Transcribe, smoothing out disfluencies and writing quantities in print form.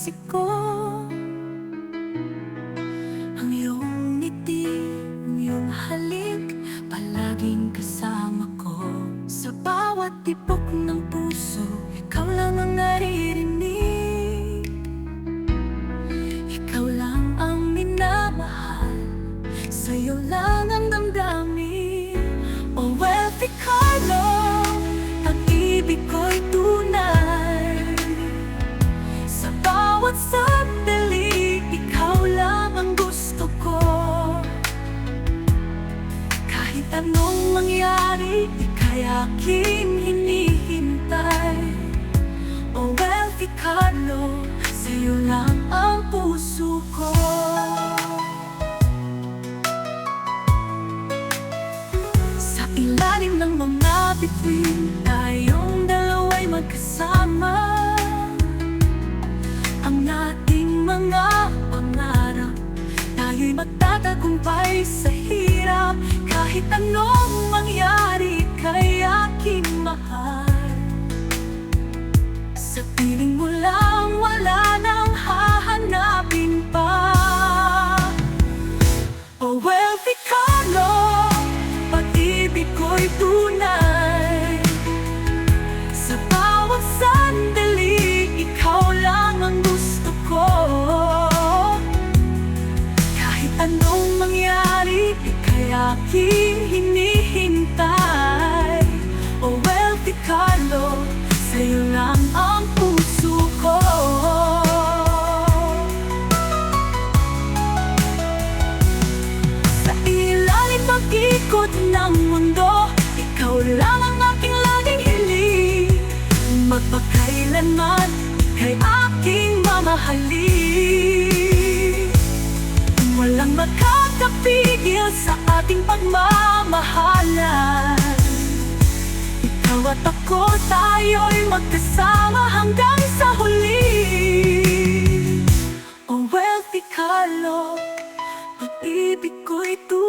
isip ko. Ang iyong ngiti, ang iyong halik, palaging kasama ko. Sa bawat tibok ng puso, ikaw lang ang naririnig. Ikaw lang ang minamahal, sa'yo lang ang damdamin. Oh, Wealthy Carlo, pag-ibig ko'y tunay. Sa bawat sandali, ikaw lang ang gusto ko. Kahit anong mangyari, ika'y aking hinihintay. Oh, Wealthy Carlo, sa'yo lang ang puso ko. Sa ilalim ng mga bituin, tayong dalawa'y magkasama. Ang ating mga pangarap, tayo'y magtatagumpay sa hirap. Kahit anong mangyari, ika'y aking mahal. Sa piling mo lang, wala nang hahanapin pa. Oh, Wealthy Carlo, pag-ibig ko'y tunay. Sa bawat sandali, ikaw lang ang gusto ko. Kahit anong mangyari, ika'y aking hinihintay. Oh, Wealthy Carlo, sa'yo lang ang puso ko. Sa ilalim mag-ikot ng mundo, ikaw lang ang aking laging hiling. Magpakailanman, ika'y aking mamahalin. Walang makakapigil sa ating pagmamahalan. Ikaw at ako, tayo'y magkasama hanggang sa huli. Oh, Wealthy Carlo, pag-ibig ko'y tunay.